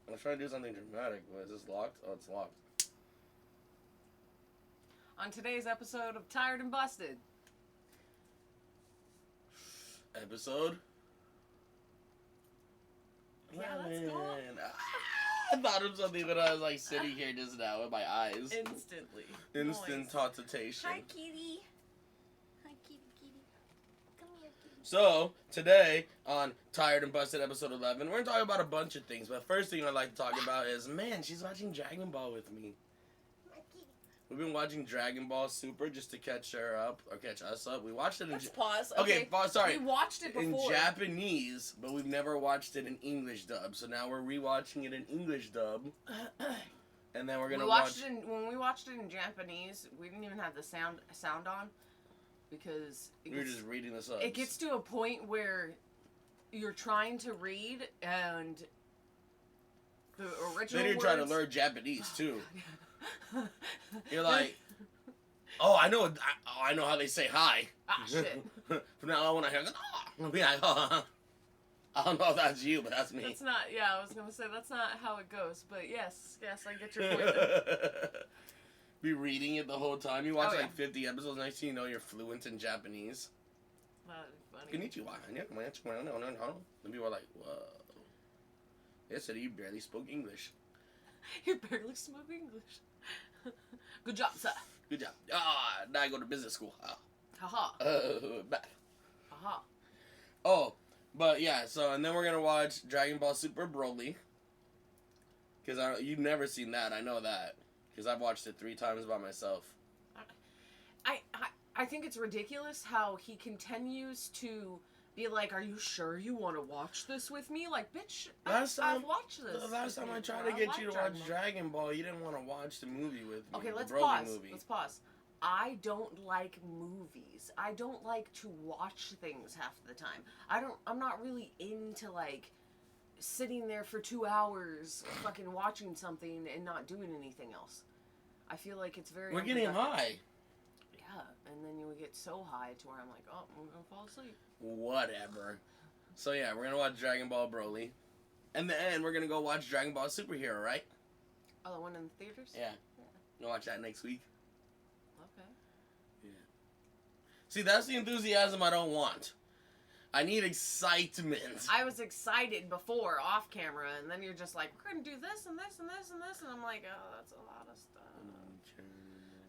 I was trying to do something dramatic, but is this locked? Oh, it's locked. On today's episode of Tired and Busted. Episode? Yeah, let's go. I thought of something when I was like sitting here just now with my eyes. Instantly. Instant tauntation. Hi, kitty. Hi, kitty, kitty. Come here, kitty. So, today on Tired and Busted episode 11, we're going to talk about a bunch of things. But first thing I'd like to talk about is, man, she's watching Dragon Ball with me. My kitty. We've been watching Dragon Ball Super just to catch her up, or catch us up. We watched it in... Let's pause. Okay, pause, sorry. We watched it before. In Japanese, but we've never watched it in English dub. So now we're rewatching it in English dub. And then we're going to watch... When we watched it in Japanese, we didn't even have the sound on. Because... We were just reading the subs. It gets to a point where you're trying to read and... The original Then you're words... trying to learn Japanese, too. You're like... Oh, I know how they say hi. Ah, shit. From now on, when I hear, I'll be like, oh, I don't know if that's you, but that's me. That's not, I was going to say, that's not how it goes. But yes, I get your point there. Be reading it the whole time. You watch Oh, yeah. like 50 episodes, next thing you know, you're fluent in Japanese. That'd be funny. Konnichiwa. And people are like, whoa. Yesterday you barely spoke English. You barely spoke English. Good job, sir. Good job. Now I go to business school. Haha. Back. Haha. Oh, but yeah, so, and then we're gonna watch Dragon Ball Super Broly. Because you've never seen that, I know that. Because I've watched it 3 times by myself. I think it's ridiculous how he continues to be like, are you sure you want to watch this with me? Like, bitch, I've watched this. The last time I tried to get you to watch Dragon Ball, you didn't want to watch the movie with me. Okay, let's Broly pause. Movie. Let's pause. I don't like movies. I don't like to watch things half the time. I'm not really into, like, sitting there for 2 hours fucking watching something and not doing anything else. I feel like it's very... We're getting high. Yeah, and then you would get so high to where I'm like, oh, I'm gonna fall asleep. Whatever. So yeah, we're gonna watch Dragon Ball Broly. And then we're gonna go watch Dragon Ball Superhero, right? Oh, the one in the theaters? Yeah. Gonna watch that next week. Okay. Yeah. See, that's the enthusiasm I don't want. I need excitement. I was excited before, off camera, and then you're just like, we're gonna do this and this and this and this, and I'm like, oh, that's a lot of stuff.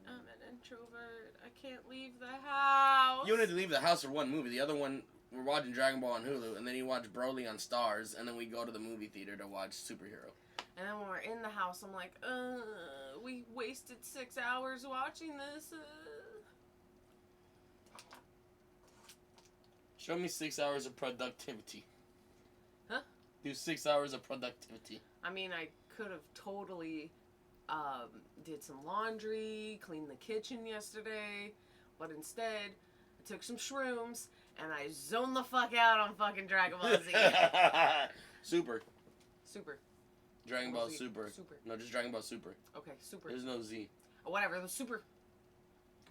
I'm an introvert. I can't leave the house. You don't need to leave the house for one movie. The other one, we're watching Dragon Ball on Hulu, and then you watch Broly on Stars, and then we go to the movie theater to watch Superhero. And then when we're in the house, I'm like, we wasted 6 hours watching this. Show me 6 hours of productivity. Huh? Do 6 hours of productivity. I mean, I could have totally did some laundry, cleaned the kitchen yesterday, but instead I took some shrooms and I zoned the fuck out on fucking Dragon Ball Z. Super. Dragon Ball Z. Super. Super. No, just Dragon Ball Super. Okay, super. There's no Z. Oh, whatever, the super.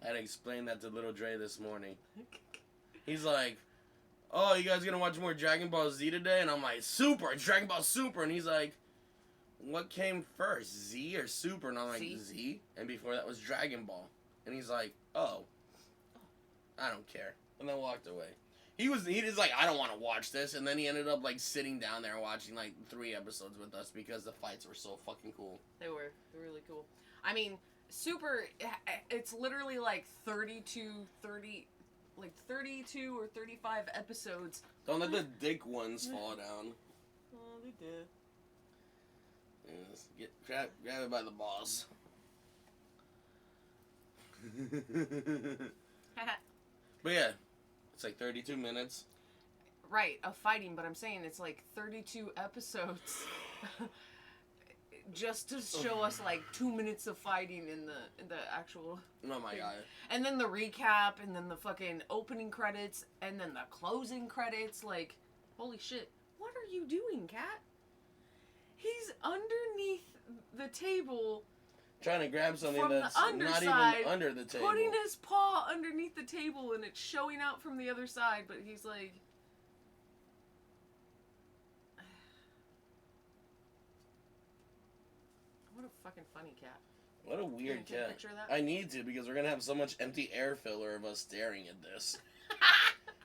I had to explain that to little Dre this morning. He's like, oh, you guys gonna watch more Dragon Ball Z today? And I'm like, Super, it's Dragon Ball Super. And he's like, what came first, Z or Super? And I'm like, Z. And before that was Dragon Ball. And he's like, oh, I don't care. And then walked away. He was like, I don't want to watch this. And then he ended up like sitting down there watching like 3 episodes with us because the fights were so fucking cool. They were really cool. I mean, Super, it's literally like 32 or 35 episodes. Don't let the dick ones fall down. Oh, they did. Yes, grab it by the balls. But yeah, it's like 32 minutes. Right, of fighting, but I'm saying it's like 32 episodes just to show us like 2 minutes of fighting in the actual... Oh my god. And then the recap, and then the fucking opening credits, and then the closing credits, like, holy shit. What are you doing, Cat? He's underneath the table... Trying to grab something from that's the underside, not even under the table. Putting his paw underneath the table and it's showing out from the other side, but he's like... a fucking funny cat. What a weird Can you take a cat. picture of that? I need to because we're gonna have so much empty air filler of us staring at this.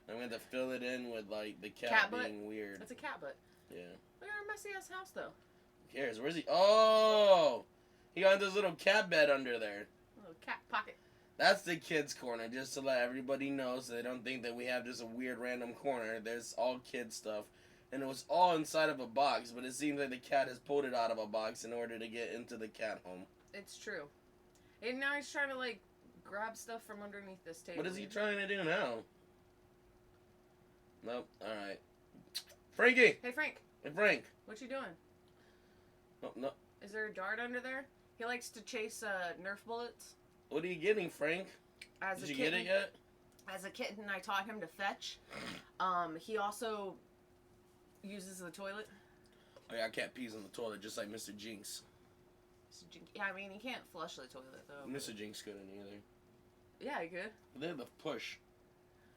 I'm gonna have to fill it in with like the cat being weird. That's a cat butt. Yeah. Look at our messy ass house though. Who cares? Where's he? Oh! He got this little cat bed under there. A little cat pocket. That's the kids' corner, just to let everybody know so they don't think that we have just a weird random corner. There's all kid stuff. And it was all inside of a box, but it seems like the cat has pulled it out of a box in order to get into the cat home. It's true. And now he's trying to like grab stuff from underneath this table. What is he trying to do now? Nope. Alright. Frankie! Hey Frank, Hey Frank! what you doing? Oh, no. Is there a dart under there? He likes to chase Nerf bullets. What are you getting, Frank? As Did a you kitten, get it yet? As a kitten, I taught him to fetch. He also uses the toilet. Oh yeah, cat pees in the toilet just like Mr. Jinx. Yeah, I mean, he can't flush the toilet though. Mr. Jinx couldn't either. Yeah, he could. They have the push.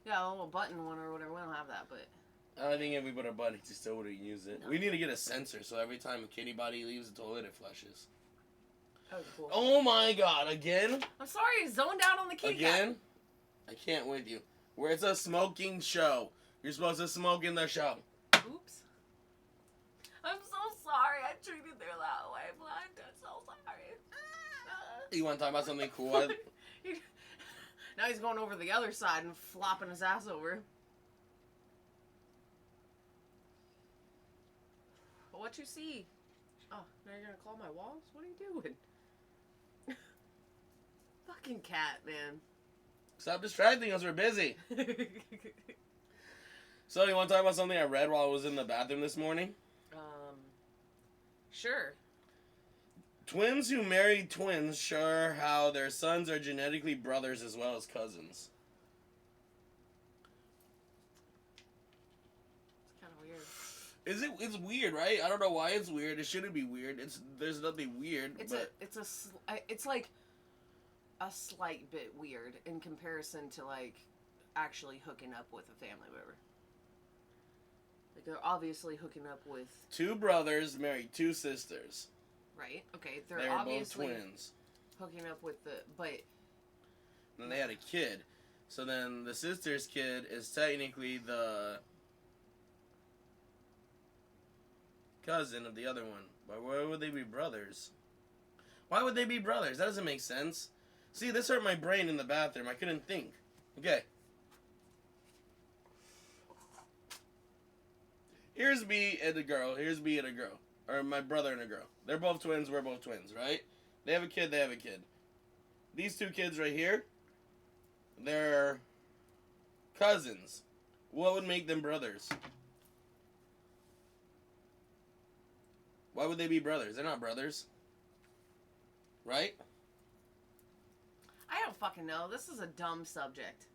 Yeah, a little button one or whatever. We don't have that, but I think if we put a button, he still wouldn't use it. No. We need to get a sensor so every time a kitty body leaves the toilet, it flushes. that would be cool. Oh my god, again? I'm sorry, I zoned out on the kitty Again? I can't with you. Where it's a smoking show. You're supposed to smoke in the show. cat. Oops. I'm so sorry. I treated her that way, but I'm so sorry. You want to talk about something cool? Now he's going over the other side and flopping his ass over. But what you see? Oh, now you're gonna claw my walls? What are you doing? Fucking cat, man. Stop distracting us, we're busy. So, you want to talk about something I read while I was in the bathroom this morning? Sure. Twins who marry twins share how their sons are genetically brothers as well as cousins. It's kind of weird. It's weird, right? I don't know why it's weird. It shouldn't be weird. There's nothing weird. It's like a slight bit weird in comparison to like actually hooking up with a family member. Like they're obviously hooking up with two brothers married two sisters. right. Okay, They they're were both obviously twins. hooking up with the but And they had a kid. So then the sister's kid is technically the cousin of the other one. But why would they be brothers? Why would they be brothers? That doesn't make sense. See, this hurt my brain in the bathroom. I couldn't think. Okay. Here's me and a girl. Here's me and a girl. Or my brother and a girl. They're both twins. We're both twins, right? They have a kid. They have a kid. These two kids right here, they're cousins. What would make them brothers? Why would they be brothers? They're not brothers. Right? I don't fucking know. This is a dumb subject.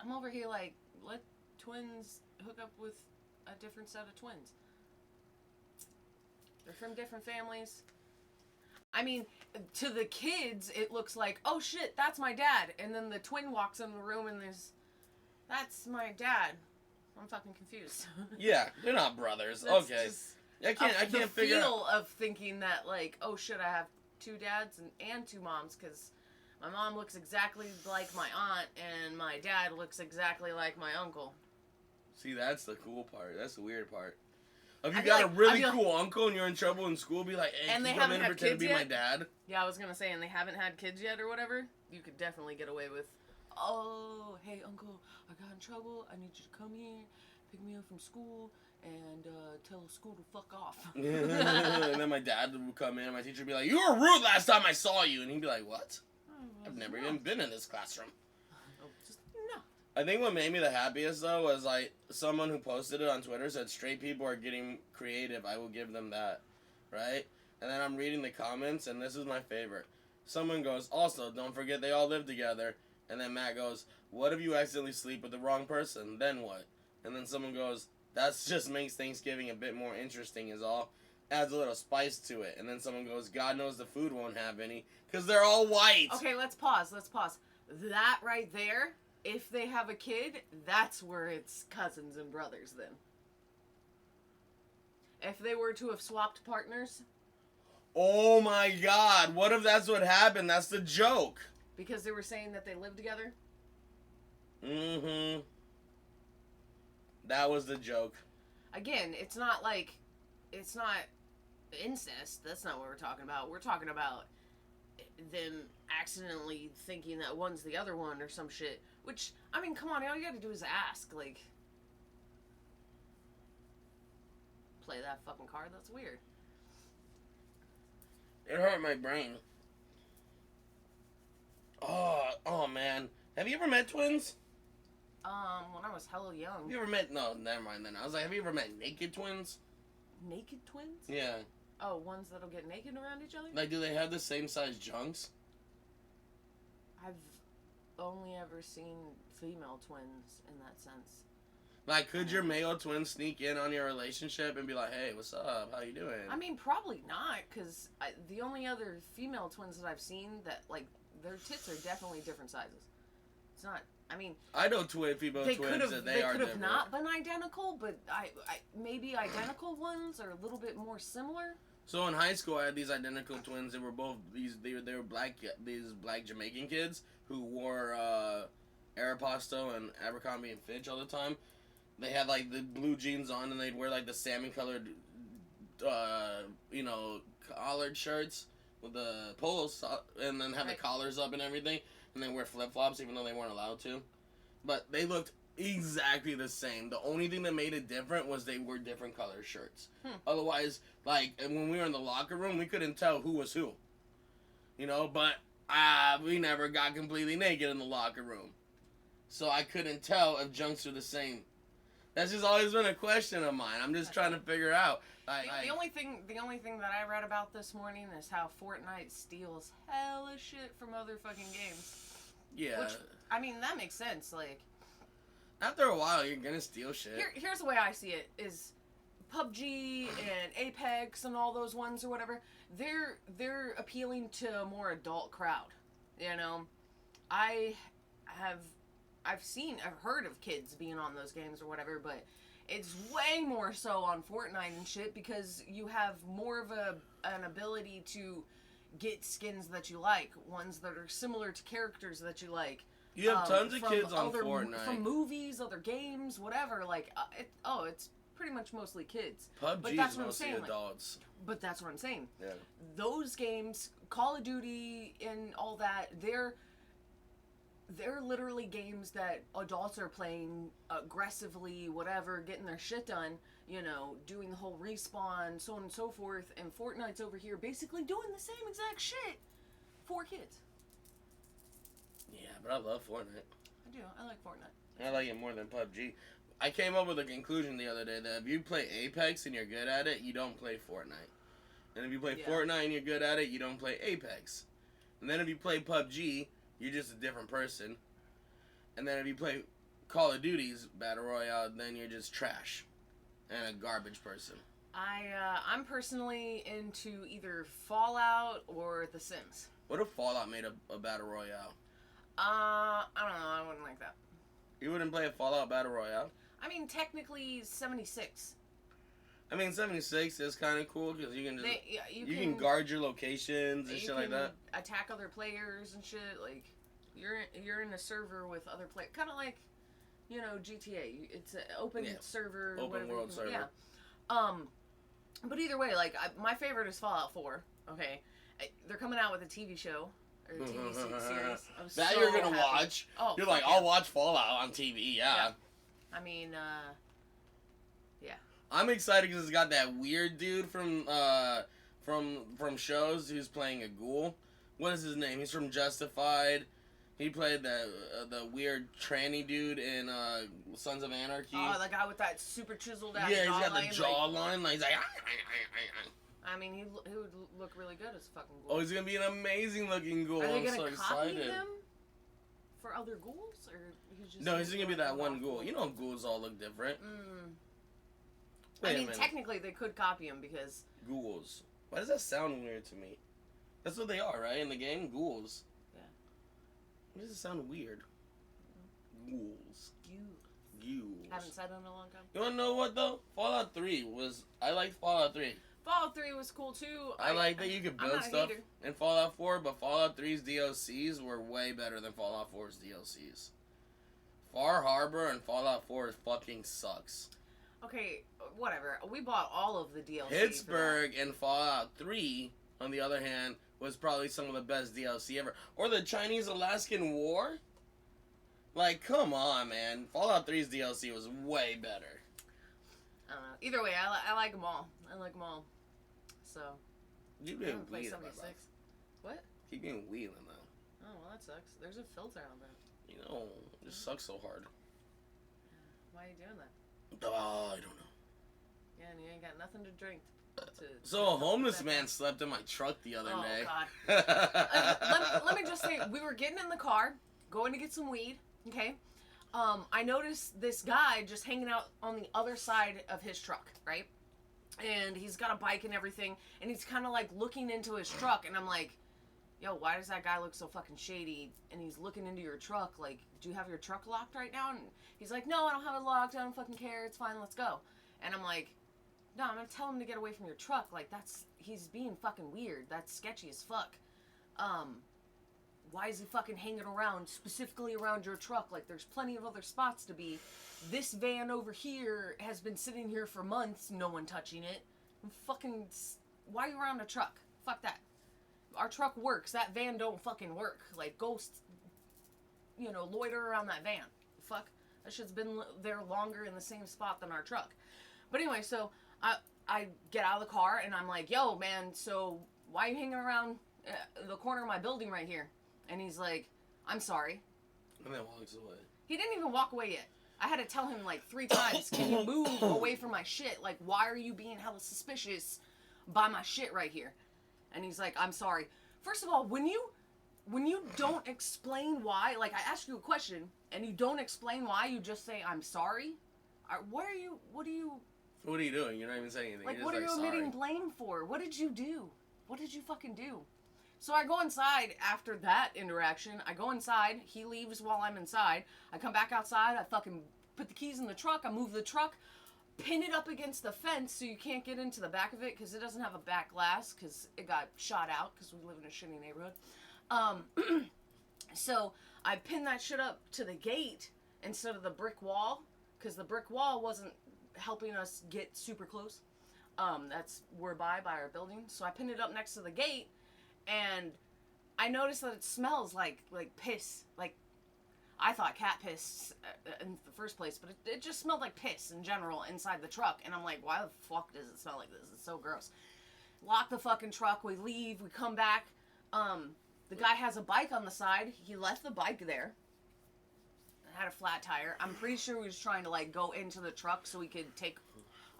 I'm over here like, let twins hook up with a different set of twins. They're from different families. I mean, to the kids, it looks like, oh shit, that's my dad. And then the twin walks in the room and that's my dad. I'm fucking confused. Yeah, they're not brothers. That's Okay. just I can't the figure out. feel of thinking that like, oh shit, I have two dads and two moms because my mom looks exactly like my aunt and my dad looks exactly like my uncle. See, that's the cool part. That's the weird part. If you I'd be got a like- really I'd be like- cool uncle and you're in trouble in school, be like, hey, And can they you come haven't in and had pretend to be kids my yet? dad? Yeah, I was gonna say, and they haven't had kids yet or whatever. You could definitely get away with, oh, hey uncle, I got in trouble. I need you to come here, pick me up from school, and tell school to fuck off. And then my dad would come in and my teacher would be like, you were rude last time I saw you. And he'd be like, what? I've never even been in this classroom. Oh, just, no. I think what made me the happiest, though, was like someone who posted it on Twitter said, straight people are getting creative. I will give them that. Right? And then I'm reading the comments, and this is my favorite. Someone goes, also, don't forget they all live together. And then Matt goes, what if you accidentally sleep with the wrong person? Then what? And then someone goes, that just makes Thanksgiving a bit more interesting is all. Adds a little spice to it. And then someone goes, God knows the food won't have any. Because they're all white. Okay, let's pause. That right there, if they have a kid, that's where it's cousins and brothers then. If they were to have swapped partners, Oh my god, what if that's what happened? That's the joke. because they were saying that they live together. Mm-hmm. That was the joke. Again, it's not incest. That's not what we're talking about. We're talking about them accidentally thinking that one's the other one or some shit. Which, I mean, come on, all you gotta do is ask. Like, play that fucking card? That's weird. It hurt my brain. Oh man. Have you ever met twins? When I was hella young. Have you ever met, no, never mind then. I was like, have you ever met naked twins? Naked twins? Yeah. Oh, ones that'll get naked around each other? Like, do they have the same size junks? I've only ever seen female twins in that sense. Like, could your male twin sneak in on your relationship and be like, hey, what's up? How you doing? I mean, probably not, because the only other female twins that I've seen that, like, their tits are definitely different sizes. It's not, I mean... I know female twins that they are could have different. not been identical, but maybe identical ones are a little bit more similar. So in high school, I had these identical twins. They were both they were black Jamaican kids who wore Aeropostale and Abercrombie and Fitch all the time. They had like the blue jeans on, and they'd wear like the salmon colored, collared shirts with the polos, and then have the collars up and everything, and they wear flip flops even though they weren't allowed to. But they looked exactly the same. The only thing that made it different was they wore different color shirts. Otherwise, like, when we were in the locker room, we couldn't tell who was who. You know, but we never got completely naked in the locker room. So I couldn't tell if junks were the same. That's just always been a question of mine. I'm just trying to figure out. The only thing that I read about this morning is how Fortnite steals hella shit from other fucking games. Yeah. Which, I mean, that makes sense. Like, after a while, you're gonna steal shit. Here's the way I see it: is PUBG and Apex and all those ones or whatever. They're appealing to a more adult crowd. You know, I've heard of kids being on those games or whatever, but it's way more so on Fortnite and shit because you have more of an ability to get skins that you like, ones that are similar to characters that you like. You have tons of kids on Fortnite. From movies, other games, whatever. Like, it's pretty much mostly kids. PUBG but that's is what I'm mostly saying, adults. But that's what I'm saying. Yeah. Those games, Call of Duty and all that, they're literally games that adults are playing aggressively, whatever, getting their shit done, you know, doing the whole respawn, so on and so forth, and Fortnite's over here basically doing the same exact shit for kids. Yeah, but I love Fortnite. I do. I like Fortnite. I like it more than PUBG. I came up with a conclusion the other day that if you play Apex and you're good at it, you don't play Fortnite. And if you play Fortnite and you're good at it, you don't play Apex. And then if you play PUBG, you're just a different person. And then if you play Call of Duty's Battle Royale, then you're just trash and a garbage person. I'm personally into either Fallout or The Sims. What if Fallout made a Battle Royale? I don't know. I wouldn't like that. You wouldn't play a Fallout Battle Royale? I mean, technically 76. I mean, 76 is kind of cool because you can just you can guard your locations and shit like that. Attack other players and shit. Like, you're in a server with other players, kind of like, you know, GTA. It's an open server, open world server. Yeah. But either way, like, my favorite is Fallout 4. Okay, they're coming out with a TV show or a TV series. That you're gonna watch. Oh, you're like, I'll watch Fallout on TV. Yeah. I mean, yeah. I'm excited because it's got that weird dude from shows who's playing a ghoul. What is his name? He's from Justified. He played the weird tranny dude in Sons of Anarchy. Oh, the guy with that super chiseled ass yeah, he's jawline. got the jawline. Like, he's like. I mean, he would look really good as a fucking ghoul. Oh, he's gonna be an amazing looking ghoul. Are they I'm so gonna copy excited. him for other ghouls, or he's just? No, he's gonna be that one ghoul. You know, ghouls all look different. I mean, technically, they could copy him because ghouls. Why does that sound weird to me? That's what they are, right? In the game, ghouls. Yeah. Why does it sound weird? Ghouls. you. Haven't said in a long time. You wanna know what though? Fallout 3 was. I liked Fallout 3. Fallout 3 was cool too. I like that you could I'm build not a stuff hater. in Fallout 4, but Fallout 3's DLCs were way better than Fallout 4's DLCs. Far Harbor and Fallout 4 fucking sucks. Okay, whatever. We bought all of the DLC. Pittsburgh and Fallout 3, on the other hand, was probably some of the best DLC ever. Or the Chinese-Alaskan War? Like, come on, man. Fallout 3's DLC was way better. I don't know. Either way, I like them all. I like them all. So, You I getting haven't played weed 76. What? Keep getting wheeling though. Oh, well, that sucks. There's a filter on that. You know, it just sucks so hard. Why are you doing that? Oh, I don't know. Yeah, and you ain't got nothing to drink. So a homeless man slept in my truck the other day. God. Let me just say, we were getting in the car, going to get some weed, okay? I noticed this guy just hanging out on the other side of his truck, right? And he's got a bike and everything, and he's kind of like looking into his truck, and I'm like, yo, why does that guy look so fucking shady? And he's looking into your truck, like, do you have your truck locked right now? And he's like, no, I don't have it locked, I don't fucking care, it's fine, let's go. And I'm like, no, I'm gonna tell him to get away from your truck, like, he's being fucking weird, that's sketchy as fuck. Why is he fucking hanging around, specifically around your truck? Like, there's plenty of other spots to be. This van over here has been sitting here for months, no one touching it. Fucking, why are you around a truck? Fuck that. Our truck works, that van don't fucking work. Like, ghosts, loiter around that van. Fuck. That shit's been there longer in the same spot than our truck. But anyway, so I get out of the car and I'm like, yo, man, so why are you hanging around the corner of my building right here? And he's like, I'm sorry. And then walks away. He didn't even walk away yet. I had to tell him like 3 times, can you move away from my shit? Like, why are you being hella suspicious by my shit right here? And he's like, I'm sorry. First of all, when you don't explain why, like I ask you a question and you don't explain why, you just say, I'm sorry? What are you doing? You're not even saying anything. Like, what are you admitting blame for? What did you do? What did you fucking do? So I go inside after that interaction. I go inside. He leaves while I'm inside. I come back outside. I fucking put the keys in the truck. I move the truck, pin it up against the fence so you can't get into the back of it because it doesn't have a back glass because it got shot out because we live in a shitty neighborhood. So I pinned that shit up to the gate instead of the brick wall because the brick wall wasn't helping us get super close. We're by our building. So I pinned it up next to the gate. And I noticed that it smells like piss. Like, I thought cat piss in the first place, but it just smelled like piss in general inside the truck. And I'm like, why the fuck does it smell like this? It's so gross. Lock the fucking truck. We leave. We come back. The guy has a bike on the side. He left the bike there. It had a flat tire. I'm pretty sure he was trying to, like, go into the truck so we could take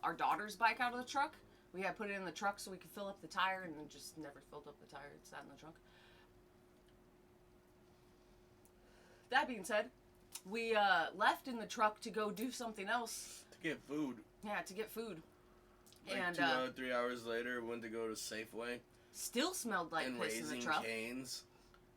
our daughter's bike out of the truck. We had put it in the truck so we could fill up the tire, and it just never filled up the tire. It sat in the trunk. That being said, we left in the truck to go do something else. To get food. Yeah, to get food. Like and 3 hours later, went to go to Safeway. Still smelled like piss in the truck.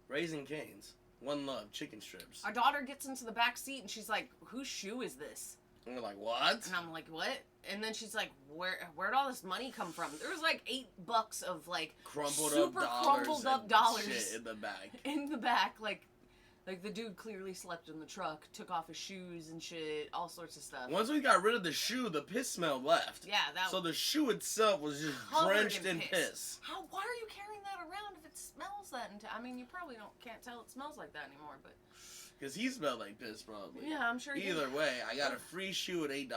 Raising Cane's. One Love, chicken strips. Our daughter gets into the back seat, and she's like, whose shoe is this? And we're like, what? And I'm like, what? And then she's like, where'd all this money come from? There was like $8 of like crumpled up dollars shit in the back. In the back, like the dude clearly slept in the truck, took off his shoes and shit, all sorts of stuff. Once we got rid of the shoe, the piss smell left. Yeah, so the shoe itself was just drenched in piss. Why are you carrying that around if it smells that? I mean, you probably can't tell it smells like that anymore, but. Because he smelled like piss, probably. Yeah, I'm sure. Either way, I got a free shoe at $8.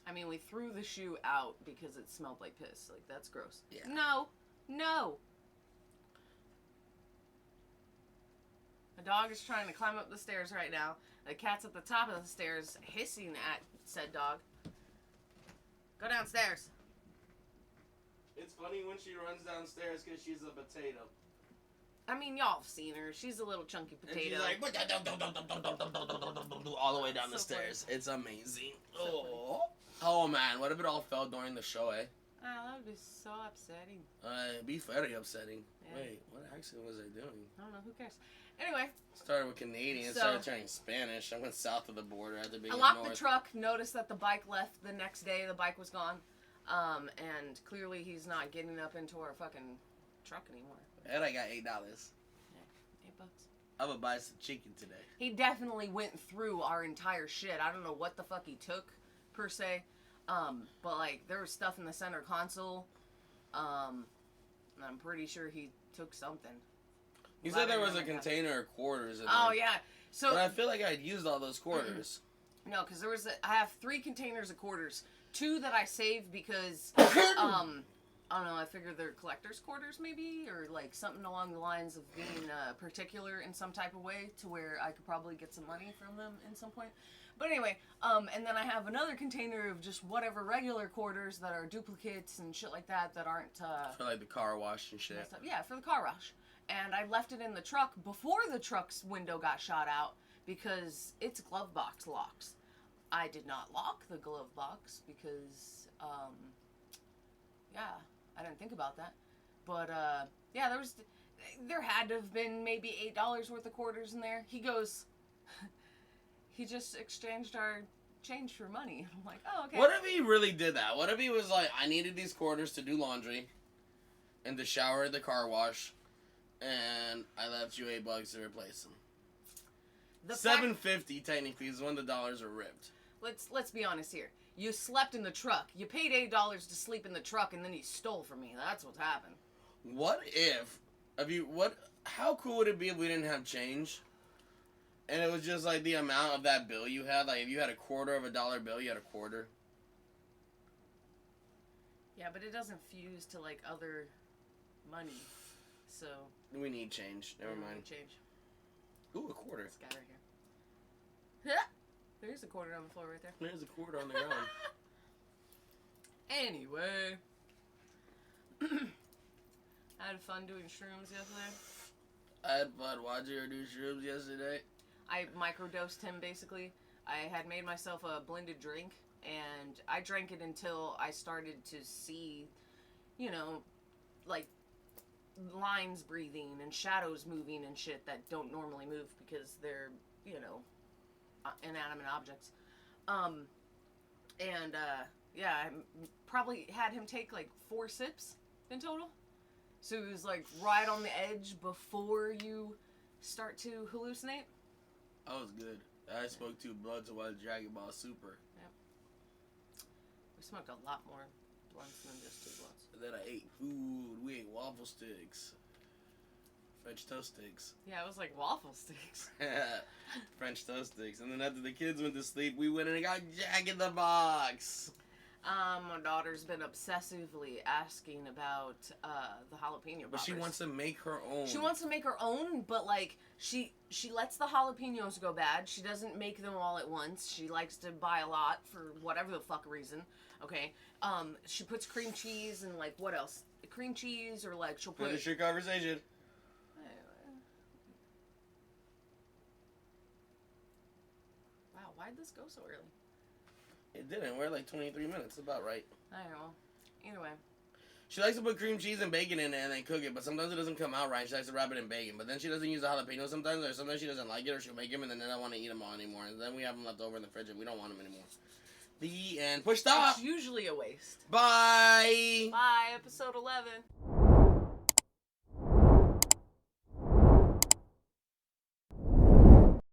I mean, we threw the shoe out because it smelled like piss. Like, that's gross. Yeah. No. The dog is trying to climb up the stairs right now. The cat's at the top of the stairs hissing at said dog. Go downstairs. It's funny when she runs downstairs because she's a potato. I mean, y'all have seen her. She's a little chunky potato. And she's like, all the way down the stairs. Funny. It's amazing. Oh, man. What if it all fell during the show, eh? Oh, that would be so upsetting. It'd be very upsetting. Yeah. Wait, what accident was I doing? I don't know. Who cares? Anyway, Started with Canadian, So- started turning Spanish. I went south of the border after being I up locked north. the truck, noticed that the bike left the next day, the bike was gone. And clearly he's not getting up into our fucking truck anymore. And I got $8. $8. I'm gonna buy some chicken today. He definitely went through our entire shit. I don't know what the fuck he took, per se. But like, there was stuff in the center console. And I'm pretty sure he took something. You said there was a Glad I remembered that. container of quarters in Oh there. yeah. So But I feel like I'd used all those quarters. no, because I have 3 containers of quarters. 2 that I saved because I don't know, I figured they're collector's quarters maybe, or like something along the lines of being particular in some type of way to where I could probably get some money from them in some point. But anyway, and then I have another container of just whatever regular quarters that are duplicates and shit like that that aren't For like the car wash and shit. messed up. Yeah, for the car wash. And I left it in the truck before the truck's window got shot out because its glove box locks. I did not lock the glove box because, yeah, I didn't think about that. But, yeah, there had to have been maybe $8 worth of quarters in there. He goes, he just exchanged our change for money. I'm like, oh, okay. What if he really did that? What if he was like, I needed these quarters to do laundry and to shower at the car wash, and I left you $8 to replace them. The fact- $7.50 technically is when the dollars are ripped. Let's be honest here. You slept in the truck. You paid $8 to sleep in the truck, and then you stole from me. That's what's happened. What if, how cool would it be if we didn't have change? And it was just like the amount of that bill you had. Like if you had a quarter of $1 bill, you had a quarter. Yeah, but it doesn't fuse to like other money. So We need change. Never we don't mind. need change. Ooh, a quarter. This guy right here. There's a quarter on the floor right there. There's a quarter on the ground. Anyway. I had fun doing shrooms yesterday. I had fun watching her do shrooms yesterday. I microdosed him basically. I had made myself a blended drink and I drank it until I started to see, you know, like lines breathing and shadows moving and shit that don't normally move because they're, you know, inanimate objects. Yeah, I probably had him take like 4 sips in total. So it was like right on the edge before you start to hallucinate. I was good. I smoked 2 blunts while Dragon Ball Super. We smoked a lot more blunts than just 2 blunts. And then I ate food. We ate waffle sticks. French toast sticks. Yeah, it was like waffle sticks. French toast sticks. And then after the kids went to sleep, we went and got Jack in the Box. My daughter's been obsessively asking about the jalapeno But she poppers. wants to make her own. She wants to make her own, but like she lets the jalapenos go bad. She doesn't make them all at once. She likes to buy a lot for whatever the fuck reason. Okay. She puts cream cheese and like what else? Cream cheese or like she'll put. Finish your conversation. Wow, why'd this go so early? It didn't. We're at like 23 minutes. About right. I don't know. Either way. She likes to put cream cheese and bacon in it and then cook it, but sometimes it doesn't come out right. She likes to wrap it in bacon, but then she doesn't use the jalapeno sometimes, or sometimes she doesn't like it, or she'll make them and then don't want to eat them all anymore. And then we have them left over in the fridge and we don't want them anymore. The end. Push stop. It's usually a waste. Bye. Bye, episode 11.